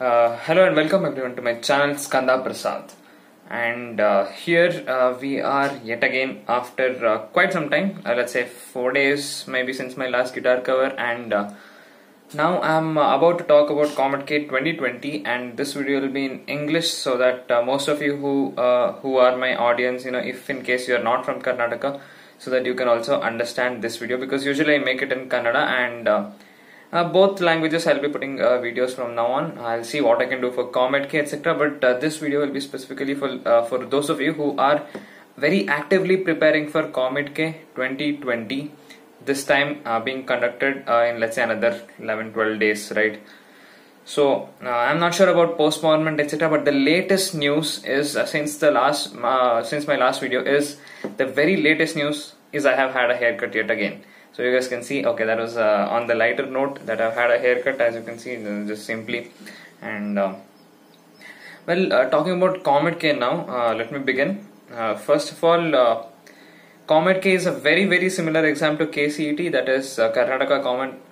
Hello and welcome everyone to my channel Skanda Prasad. And here we are yet again after quite some time, let's say 4 days maybe since my last guitar cover, and now I'm about to talk about Comet K 2020, and this video will be in English so that most of you who are my audience, if in case you are not from Karnataka, so that you can also understand this video, because usually I make it in Kannada, and both languages I'll be putting videos from now on. I'll see what I can do for Comet K, etc. But this video will be specifically for those of you who are very actively preparing for Comet K 2020. This time being conducted in, let's say, another 11-12 days, right? So I'm not sure about postponement, etc. But the latest news is since my last video is the very latest news is I have had a haircut yet again. So you guys can see, okay, that was on the lighter note that I've had a haircut, as you can see, just simply. And talking about Comet K now, let me begin. First of all, Comet K is a very similar exam to KCET, that is Karnataka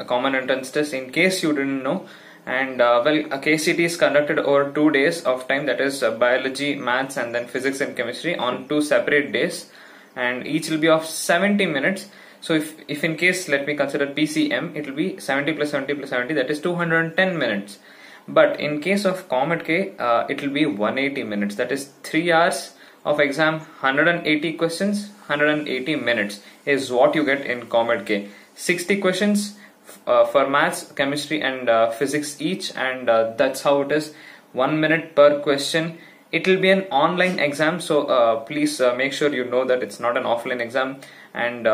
Common Entrance Test, in case you didn't know. And KCET is conducted over 2 days of time, that is biology, maths, and then physics and chemistry on 2 separate days, and each will be of 70 minutes. So if in case, let me consider PCM, it will be 70 plus 70 plus 70, that is 210 minutes. But in case of Comet K, it will be 180 minutes, that is 3 hours of exam, 180 questions, 180 minutes is what you get in Comet K. 60 questions for maths, chemistry, and physics each, and that's how it is. 1 minute per question. It will be an online exam, so please make sure you know that it's not an offline exam. And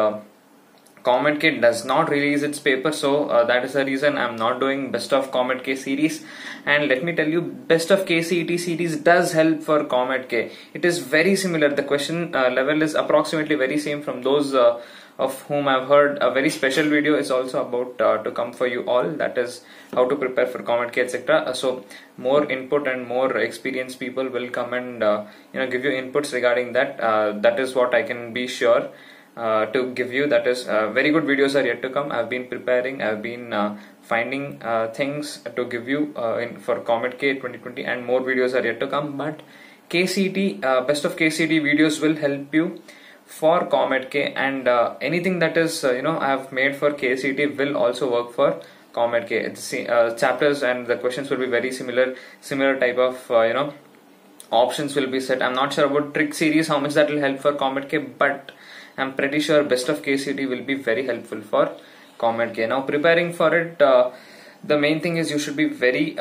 Comet K does not release its paper, so that is the reason I'm not doing Best of Comet K series. And let me tell you, Best of KCET series does help for Comet K. It is very similar. The question level is approximately very same from those of whom I've heard. A very special video is also about to come for you all, that is how to prepare for Comet K, etc. So more input and more experienced people will come and give you inputs regarding that. That is what I can be sure to give you. That is very good videos are yet to come. I've been preparing, I've been finding things to give you for Comet K 2020, and more videos are yet to come. But KCET, Best of KCET videos will help you for Comet K, and anything that is I have made for KCET will also work for Comet K. It's chapters and the questions will be very similar type of options will be set. I'm not sure about trick series, how much that will help for Comet K, but I'm pretty sure Best of KCET will be very helpful for Comet K. Now, preparing for it, the main thing is you should be very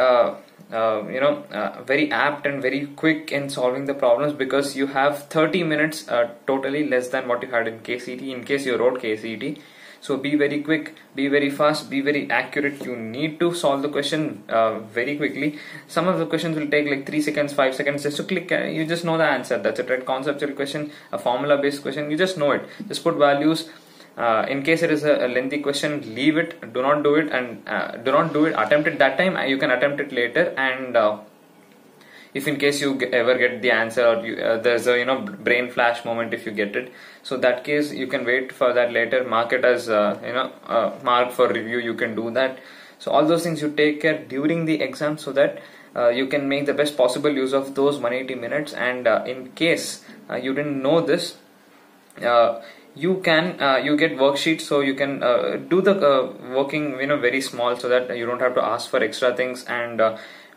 very apt and very quick in solving the problems, because you have 30 minutes totally, less than what you had in KCET, in case you wrote KCET. So be very quick, be very fast, be very accurate. You need to solve the question very quickly. Some of the questions will take like 3 seconds, 5 seconds just to click. You just know the answer. That's it, right? Conceptual question, a formula based question, you just know it. Just put values. In case it is a lengthy question, leave it. Do not do it, and do not do it. Attempt it that time. You can attempt it later, and if in case you ever get the answer, or there's a brain flash moment if you get it, so that case you can wait for that later, mark it as mark for review. You can do that. So all those things you take care during the exam, so that you can make the best possible use of those 180 minutes. And in case you didn't know this, you get worksheets, so you can do the working very small, so that you don't have to ask for extra things, and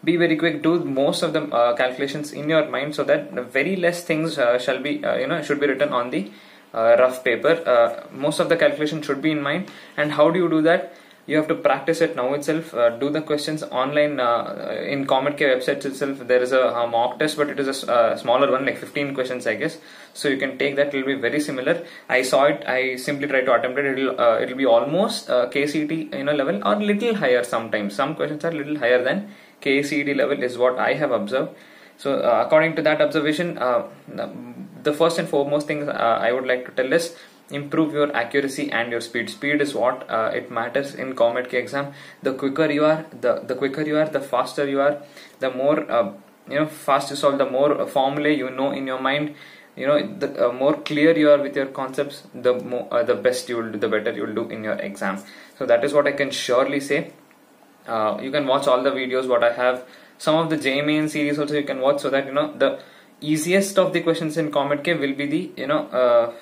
be very quick. Do most of the calculations in your mind, so that very less things should be written on the rough paper. Most of the calculation should be in mind. And how do you do that? You have to practice it now itself. Do the questions online in Comet K website itself. There is a mock test, but it is a smaller one, like 15 questions, I guess. So you can take that. It will be very similar. I saw it. I simply tried to attempt it. It'll be almost KCET level, or little higher sometimes. Some questions are little higher than KCET level, is what I have observed. So according to that observation, the first and foremost thing I would like to tell is improve your accuracy and your speed. Speed is what it matters in Comet K exam. The quicker you are, the faster you are, the more fast you solve, the more formulae you know in your mind. The more clear you are with your concepts, the best you will do, the better you will do in your exam. So that is what I can surely say. You can watch all the videos what I have some of the JMAN series also you can watch, so that the easiest of the questions in Comet-K will be the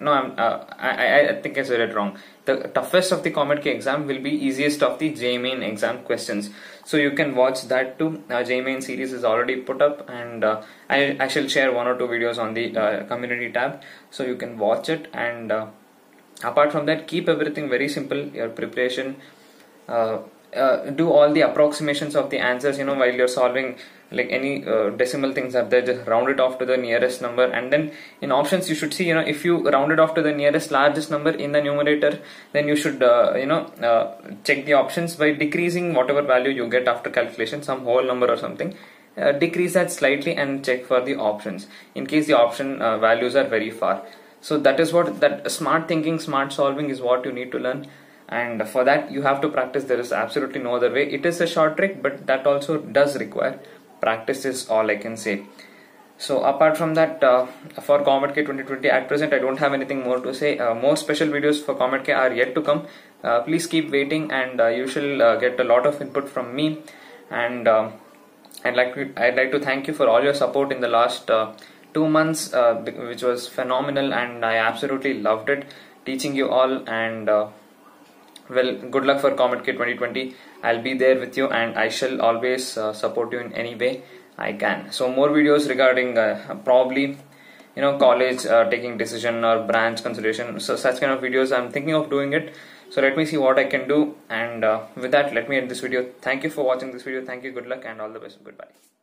no, I think I said it wrong. The toughest of the Comet-K exam will be easiest of the JMAN exam questions. So you can watch that too. JMAN series is already put up, and I shall share 1 or 2 videos on the community tab, so you can watch it. And apart from that, keep everything very simple. Your preparation, do all the approximations of the answers. While you're solving like any decimal things are there, just round it off to the nearest number. And then in options you should see, if you round it off to the nearest largest number in the numerator, then you should check the options by decreasing whatever value you get after calculation, some whole number or something. Decrease that slightly and check for the options in case the option values are very far. So that is what that smart thinking, smart solving is what you need to learn. And for that you have to practice. There is absolutely no other way. It is a short trick, but that also does require practice, is all I can say. So apart from that, for Comet-K 2020 at present I don't have anything more to say. More special videos for Comet-K are yet to come. Please keep waiting, and you shall get a lot of input from me. And I'd like to thank you for all your support in the last 2 months, which was phenomenal, and I absolutely loved it teaching you all. And well, good luck for Comet-K 2020. I'll be there with you, and I shall always support you in any way I can. So more videos regarding probably college taking decision or branch consideration. So such kind of videos I'm thinking of doing it. So let me see what I can do. And with that, let me end this video. Thank you for watching this video. Thank you. Good luck and all the best. Goodbye.